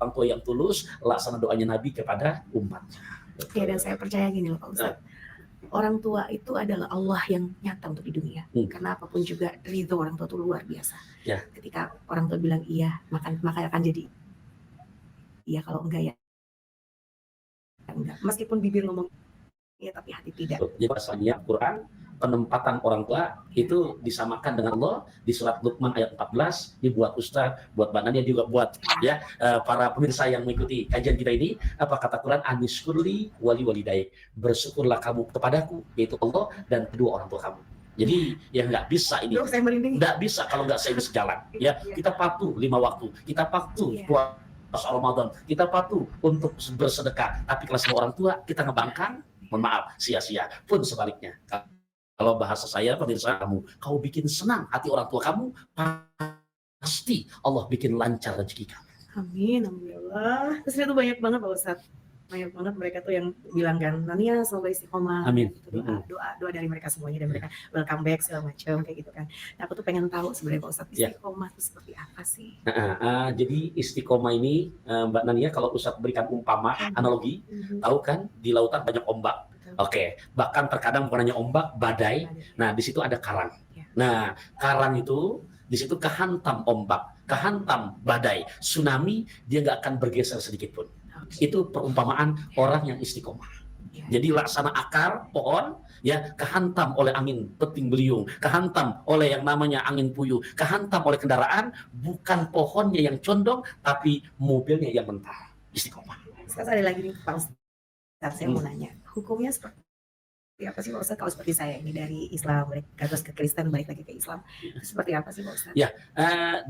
orang tua yang tulus, laksana doanya Nabi kepada umatnya. Ya, dan saya percaya gini loh Pak Ustaz, orang tua itu adalah Allah yang nyata untuk di dunia. Karena apapun juga ridho orang tua itu luar biasa. Ketika orang tua bilang iya, maka akan jadi iya, kalau enggak ya enggak. Meskipun bibir ngomong iya tapi hati tidak. Jadi pasalnya Quran, penempatan orang tua itu disamakan dengan Allah di surat Luqman ayat 14. Ini buat Ustaz, buat Mbak Nania, juga buat para pemirsa yang mengikuti kajian kita ini. Apa kata Quran? Anishkurli wali walidayk, bersyukurlah kamu kepadaku, yaitu Allah dan kedua orang tua kamu. Jadi ya nggak bisa ini, Duh, saya merinding. nggak bisa kalau nggak saya bisa jalan. Ya kita patuh 5 waktu, kita patuh puasa Ramadan, kita patuh untuk bersedekah. Tapi kalau sama orang tua kita ngebangkang, mohon maaf, sia-sia. Pun sebaliknya, kalau bahasa saya, pemirsa, kau bikin senang hati orang tua kamu, pasti Allah bikin lancar rezeki kamu. Amin, alhamdulillah. Terus itu banyak banget Pak Ustadz. Banyak banget mereka tuh yang bilang kan, Nania semoga istiqomah. Amin. Gitu, doa dari mereka semuanya, dan mereka welcome back segala macam kayak gitu kan. Nah, aku tuh pengen tahu sebenarnya Pak Ustadz, istiqomah itu seperti apa sih? Jadi istiqomah ini, Mbak Nania, kalau Ustadz berikan umpama, analogi, tahu kan di lautan banyak ombak. Oke, bahkan terkadang bukan hanya ombak, badai. Nah, di situ ada karang. Nah, karang itu di situ kehantam ombak, kehantam badai, tsunami, dia nggak akan bergeser sedikit pun. Itu perumpamaan orang yang istiqomah. Jadi laksana akar pohon, ya kehantam oleh angin puting beliung, kehantam oleh yang namanya angin puyuh, kehantam oleh kendaraan, bukan pohonnya yang condong, tapi mobilnya yang mentah. Istiqomah. Sekarang ada lagi nih Pak Ustadz, saya mau nanya, hukumnya seperti apa sih Pak Ustadz kalau seperti saya ini dari Islam, terus ke Kristen, balik lagi ke Islam, seperti apa sih Pak Ustadz? Ya,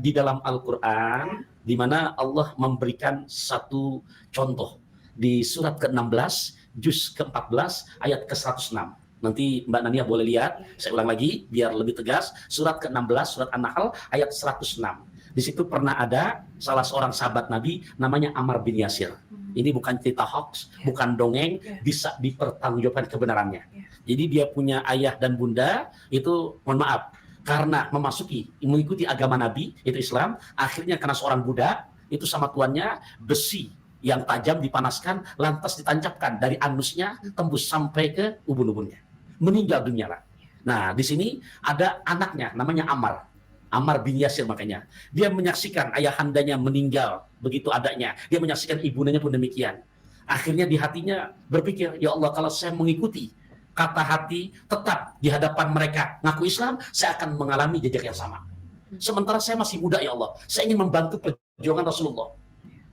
di dalam Al-Quran, di mana Allah memberikan satu contoh di surat ke-16, juz ke-14, ayat ke-106. Nanti Mbak Nania boleh lihat, saya ulang lagi biar lebih tegas, surat ke-16, surat An-Nahl, ayat 106. Di situ pernah ada salah seorang sahabat Nabi namanya Ammar bin Yasir. Ini bukan cerita hoax, bukan dongeng, bisa dipertanggungjawabkan kebenarannya. Jadi dia punya ayah dan bunda, itu mohon maaf, karena mengikuti agama Nabi, itu Islam, akhirnya karena seorang budak, itu sama tuannya besi yang tajam dipanaskan, lantas ditancapkan dari anusnya, tembus sampai ke ubun-ubunnya. Meninggal dunia lah. Nah, di sini ada anaknya, namanya Ammar bin Yasir makanya. Dia menyaksikan ayahandanya meninggal, begitu adanya. Dia menyaksikan ibundanya pun demikian. Akhirnya di hatinya berpikir, ya Allah, kalau saya mengikuti kata hati tetap di hadapan mereka ngaku Islam, saya akan mengalami jejak yang sama. Sementara saya masih muda, ya Allah, saya ingin membantu perjuangan Rasulullah.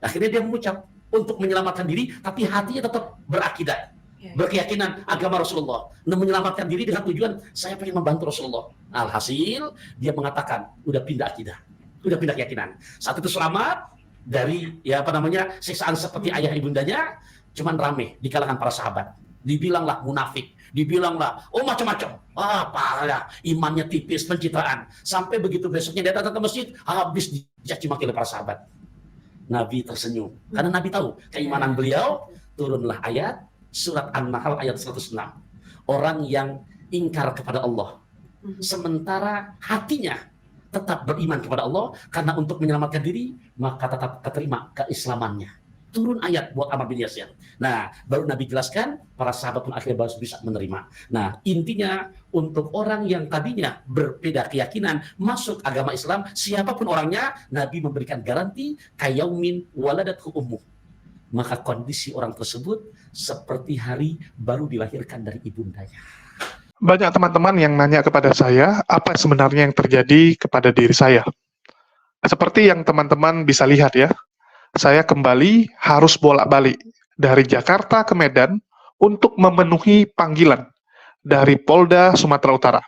Akhirnya dia mengucap untuk menyelamatkan diri, tapi hatinya tetap berakidah, berkeyakinan agama Rasulullah, menyelamatkan diri dengan tujuan saya pengen membantu Rasulullah. Alhasil dia mengatakan udah pindah akidah, udah pindah keyakinan. Saat itu selamat dari siksaan seperti ayah ibundanya, cuman rame di kalangan para sahabat. Dibilanglah munafik, dibilanglah macam-macam. Parah, imannya tipis, pencitraan. Sampai begitu besoknya dia datang ke masjid, habis dicaci maki oleh para sahabat. Nabi tersenyum karena Nabi tahu keimanan beliau. Turunlah ayat surat An-Nahl ayat 106. Orang yang ingkar kepada Allah, sementara hatinya tetap beriman kepada Allah, karena untuk menyelamatkan diri, maka tetap keterima keislamannya. Turun ayat buat Ammar bin Yasir. Nah, baru Nabi jelaskan, para sahabat pun akhirnya baru bisa menerima. Nah, intinya untuk orang yang tadinya berbeda keyakinan, masuk agama Islam, siapapun orangnya, Nabi memberikan garansi, kayaumin waladathu ummuh. Maka kondisi orang tersebut seperti hari baru dilahirkan dari ibundanya. Banyak teman-teman yang nanya kepada saya, apa sebenarnya yang terjadi kepada diri saya. Seperti yang teman-teman bisa lihat ya, saya kembali harus bolak-balik dari Jakarta ke Medan untuk memenuhi panggilan dari Polda Sumatera Utara.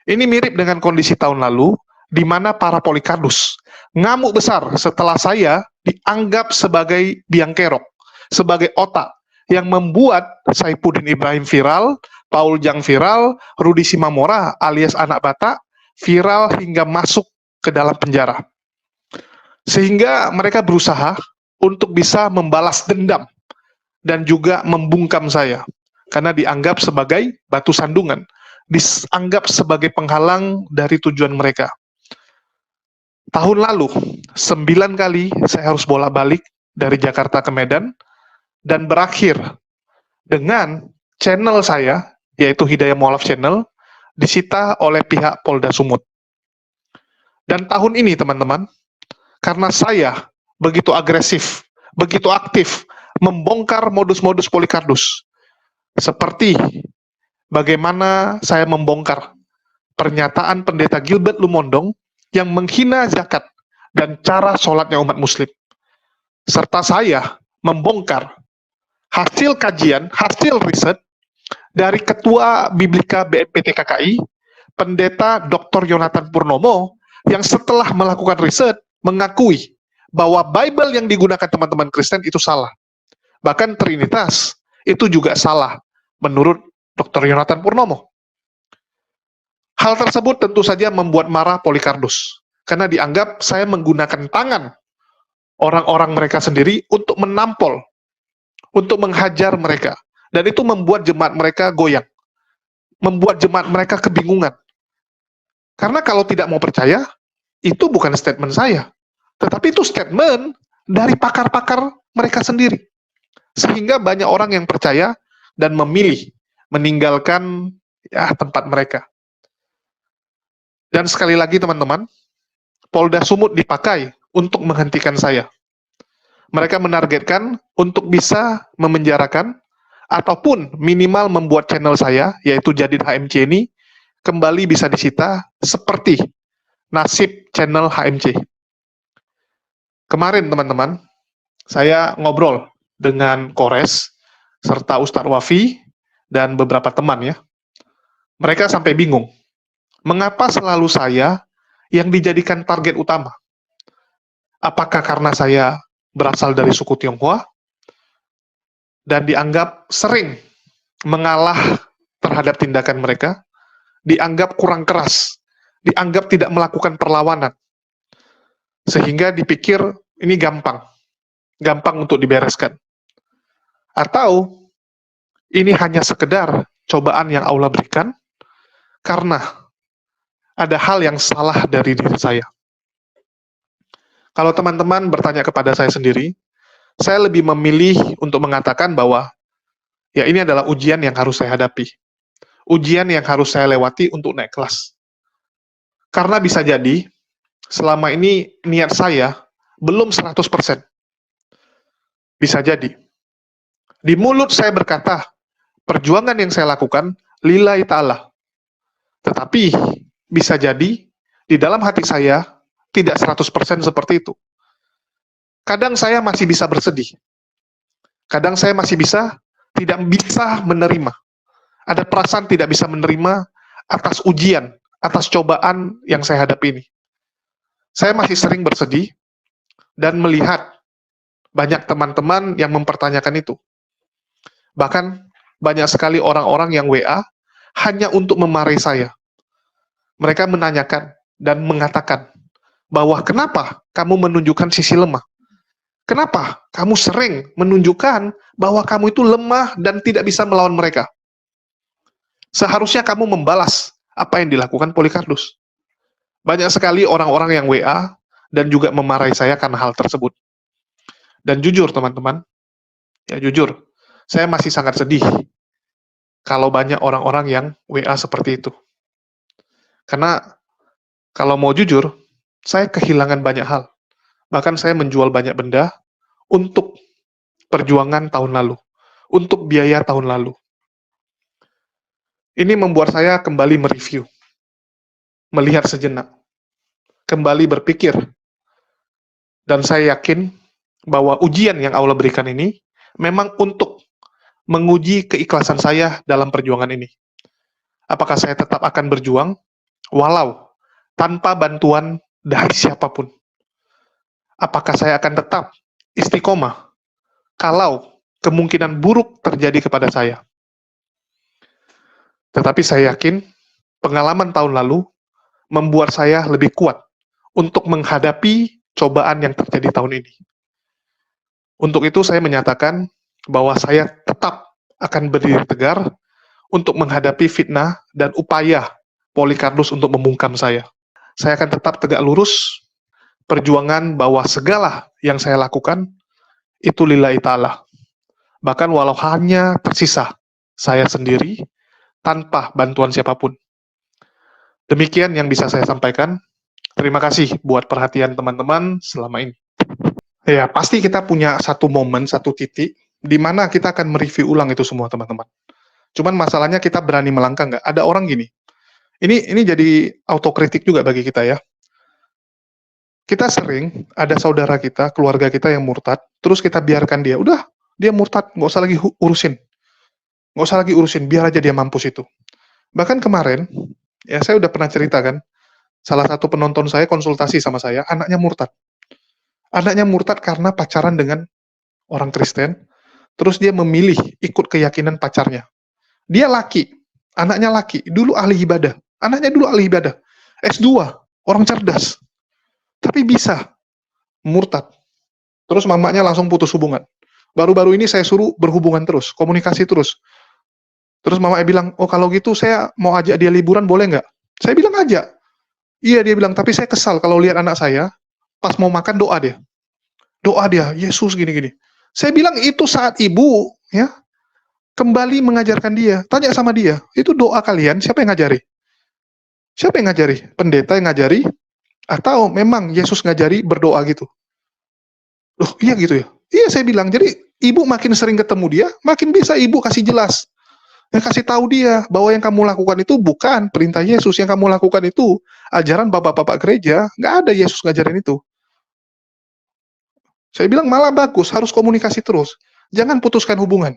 Ini mirip dengan kondisi tahun lalu, di mana para Polikardus ngamuk besar setelah saya dianggap sebagai biang kerok, sebagai otak yang membuat Saifuddin Ibrahim viral, Paul Jang viral, Rudi Simamora alias anak Batak viral hingga masuk ke dalam penjara. Sehingga mereka berusaha untuk bisa membalas dendam dan juga membungkam saya karena dianggap sebagai batu sandungan, dianggap sebagai penghalang dari tujuan mereka. Tahun lalu, 9 kali saya harus bolak-balik dari Jakarta ke Medan, dan berakhir dengan channel saya, yaitu Hidayah Mu'alaf Channel, disita oleh pihak Polda Sumut. Dan tahun ini, teman-teman, karena saya begitu agresif, begitu aktif, membongkar modus-modus Polikardus, seperti bagaimana saya membongkar pernyataan Pendeta Gilbert Lumondong yang menghina zakat dan cara sholatnya umat muslim. Serta saya membongkar hasil kajian, hasil riset dari Ketua Biblika BNPT KKI, Pendeta Dr. Yonatan Purnomo yang setelah melakukan riset mengakui bahwa Bible yang digunakan teman-teman Kristen itu salah. Bahkan Trinitas itu juga salah menurut Dr. Yonatan Purnomo. Hal tersebut tentu saja membuat marah Polycarpus karena dianggap saya menggunakan tangan orang-orang mereka sendiri untuk menampol, untuk menghajar mereka. Dan itu membuat jemaat mereka goyang, membuat jemaat mereka kebingungan. Karena kalau tidak mau percaya, itu bukan statement saya, tetapi itu statement dari pakar-pakar mereka sendiri. Sehingga banyak orang yang percaya dan memilih meninggalkan tempat mereka. Dan sekali lagi teman-teman, Polda Sumut dipakai untuk menghentikan saya. Mereka menargetkan untuk bisa memenjarakan ataupun minimal membuat channel saya, yaitu Jadid HMC ini, kembali bisa disita seperti nasib channel HMC. Kemarin teman-teman, saya ngobrol dengan Kores, serta Ustadz Wafi, dan beberapa teman ya. Mereka sampai bingung, mengapa selalu saya yang dijadikan target utama? Apakah karena saya berasal dari suku Tionghoa, dan dianggap sering mengalah terhadap tindakan mereka, dianggap kurang keras, dianggap tidak melakukan perlawanan, sehingga dipikir ini gampang untuk dibereskan. Atau ini hanya sekedar cobaan yang Allah berikan karena ada hal yang salah dari diri saya. Kalau teman-teman bertanya kepada saya sendiri, saya lebih memilih untuk mengatakan bahwa ya ini adalah ujian yang harus saya hadapi. Ujian yang harus saya lewati untuk naik kelas. Karena bisa jadi, selama ini niat saya belum 100%. Bisa jadi. Di mulut saya berkata, perjuangan yang saya lakukan, lillahi ta'ala. Tetapi, bisa jadi, di dalam hati saya, tidak 100% seperti itu. Kadang saya masih bisa bersedih. Kadang saya masih tidak bisa menerima. Ada perasaan tidak bisa menerima atas ujian, atas cobaan yang saya hadapi ini. Saya masih sering bersedih dan melihat banyak teman-teman yang mempertanyakan itu. Bahkan banyak sekali orang-orang yang WA hanya untuk memarahi saya. Mereka menanyakan dan mengatakan bahwa kenapa kamu menunjukkan sisi lemah? Kenapa kamu sering menunjukkan bahwa kamu itu lemah dan tidak bisa melawan mereka? Seharusnya kamu membalas apa yang dilakukan Polycarpus. Banyak sekali orang-orang yang WA dan juga memarahi saya karena hal tersebut. Dan jujur teman-teman, ya jujur, saya masih sangat sedih kalau banyak orang-orang yang WA seperti itu. Karena kalau mau jujur, saya kehilangan banyak hal. Bahkan saya menjual banyak benda untuk perjuangan tahun lalu, untuk biaya tahun lalu. Ini membuat saya kembali mereview, melihat sejenak, kembali berpikir, dan saya yakin bahwa ujian yang Allah berikan ini memang untuk menguji keikhlasan saya dalam perjuangan ini. Apakah saya tetap akan berjuang, walau tanpa bantuan dari siapapun? Apakah saya akan tetap istiqomah kalau kemungkinan buruk terjadi kepada saya? Tetapi saya yakin pengalaman tahun lalu membuat saya lebih kuat untuk menghadapi cobaan yang terjadi tahun ini. Untuk itu saya menyatakan bahwa saya tetap akan berdiri tegar untuk menghadapi fitnah dan upaya Polycarpus untuk membungkam saya. Saya akan tetap tegak lurus, perjuangan bahwa segala yang saya lakukan itu lillahi ta'ala. Bahkan walau hanya tersisa saya sendiri, tanpa bantuan siapapun. Demikian yang bisa saya sampaikan. Terima kasih buat perhatian teman-teman selama ini. Ya, pasti kita punya satu momen, satu titik, di mana kita akan mereview ulang itu semua, teman-teman. Cuman masalahnya kita berani melangkah nggak? Ada orang gini, ini jadi autokritik juga bagi kita ya. Kita sering, ada saudara kita, keluarga kita yang murtad, terus kita biarkan dia, udah, dia murtad, nggak usah lagi urusin. Nggak usah lagi urusin, biar aja dia mampus itu. Bahkan kemarin, Ya, saya udah pernah cerita kan, salah satu penonton saya konsultasi sama saya, anaknya murtad. Anaknya murtad karena pacaran dengan orang Kristen, terus dia memilih ikut keyakinan pacarnya. Dia laki, anaknya laki, dulu ahli ibadah. Anaknya dulu ahli ibadah. S2, orang cerdas. Tapi bisa murtad. Terus mamanya langsung putus hubungan. Baru-baru ini saya suruh berhubungan terus, komunikasi terus. Terus mamanya bilang, oh kalau gitu saya mau ajak dia liburan boleh nggak? Saya bilang aja. Iya, dia bilang, tapi saya kesal kalau lihat anak saya, pas mau makan doa dia. Doa dia, Yesus gini-gini. Saya bilang itu saat ibu ya kembali mengajarkan dia. Tanya sama dia, itu doa kalian siapa yang ngajari? Siapa yang ngajari? Pendeta yang ngajari? Atau memang Yesus ngajari berdoa gitu? Loh, iya gitu ya? Iya, saya bilang. Jadi ibu makin sering ketemu dia, makin bisa ibu kasih jelas. Kasih tahu dia bahwa yang kamu lakukan itu bukan perintah Yesus. Yang kamu lakukan itu ajaran bapak-bapak gereja. Nggak ada Yesus ngajarin itu. Saya bilang malah bagus, harus komunikasi terus. Jangan putuskan hubungan.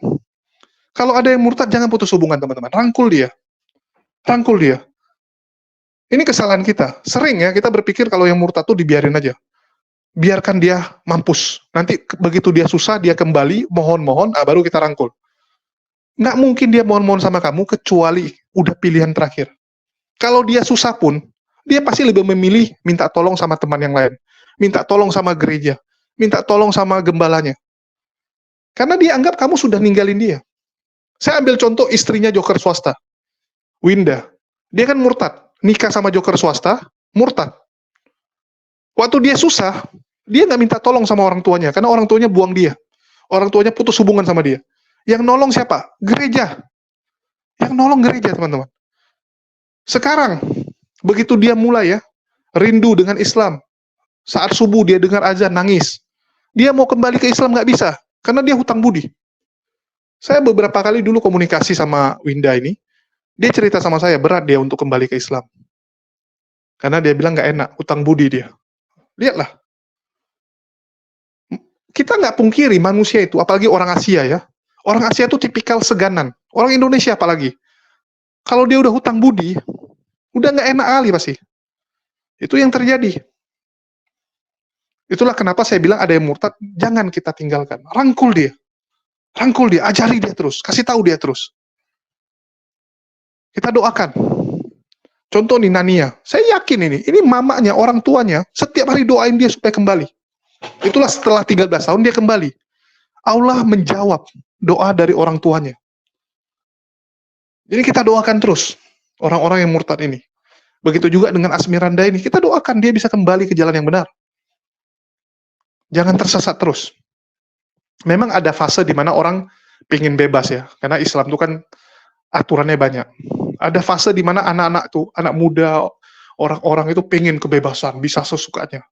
Kalau ada yang murtad, jangan putus hubungan, teman-teman. Rangkul dia. Rangkul dia. Ini kesalahan kita. Sering ya, kita berpikir kalau yang murtad tuh dibiarin aja. Biarkan dia mampus. Nanti begitu dia susah, dia kembali, mohon-mohon, baru kita rangkul. Nggak mungkin dia mohon-mohon sama kamu, kecuali udah pilihan terakhir. Kalau dia susah pun, dia pasti lebih memilih minta tolong sama teman yang lain. Minta tolong sama gereja. Minta tolong sama gembalanya. Karena dia anggap kamu sudah ninggalin dia. Saya ambil contoh istrinya joker swasta. Winda. Dia kan murtad. Nikah sama joker swasta, murtad. Waktu dia susah, dia nggak minta tolong sama orang tuanya. Karena orang tuanya buang dia. Orang tuanya putus hubungan sama dia. Yang nolong siapa? Gereja. Yang nolong gereja, teman-teman. Sekarang, begitu dia mulai ya, rindu dengan Islam. Saat subuh dia dengar azan, nangis. Dia mau kembali ke Islam nggak bisa. Karena dia hutang budi. Saya beberapa kali dulu komunikasi sama Winda ini. Dia cerita sama saya, berat dia untuk kembali ke Islam. Karena dia bilang nggak enak, hutang budi dia. Lihatlah. Kita nggak pungkiri manusia itu, apalagi orang Asia ya. Orang Asia itu tipikal seganan. Orang Indonesia apalagi. Kalau dia udah hutang budi, udah nggak enak kali pasti. Itu yang terjadi. Itulah kenapa saya bilang ada yang murtad, jangan kita tinggalkan. Rangkul dia. Rangkul dia, ajari dia terus. Kasih tahu dia terus. Kita doakan. Contoh nih Nania. Saya yakin ini mamanya, orang tuanya, setiap hari doain dia supaya kembali. Itulah setelah 13 tahun dia kembali. Allah menjawab doa dari orang tuanya. Jadi kita doakan terus orang-orang yang murtad ini. Begitu juga dengan Asmiranda ini, kita doakan dia bisa kembali ke jalan yang benar. Jangan tersesat terus. Memang ada fase di mana orang pengen bebas ya, karena Islam itu kan aturannya banyak. Ada fase di mana anak-anak tuh, anak muda, orang-orang itu pengen kebebasan, bisa sesukanya.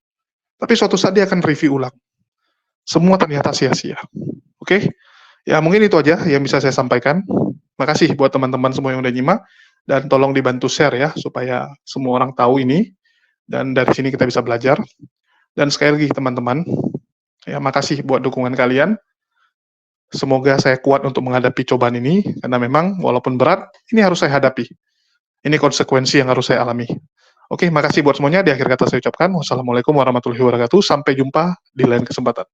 Tapi suatu saat dia akan review ulang. Semua ternyata sia-sia. Oke? Ya mungkin itu aja yang bisa saya sampaikan. Makasih buat teman-teman semua yang udah nyimak. Dan tolong dibantu share ya, supaya semua orang tahu ini. Dan dari sini kita bisa belajar. Dan sekali lagi teman-teman, ya makasih buat dukungan kalian. Semoga saya kuat untuk menghadapi cobaan ini. Karena memang walaupun berat, ini harus saya hadapi. Ini konsekuensi yang harus saya alami. Oke, makasih buat semuanya. Di akhir kata saya ucapkan, wassalamualaikum warahmatullahi wabarakatuh. Sampai jumpa di lain kesempatan.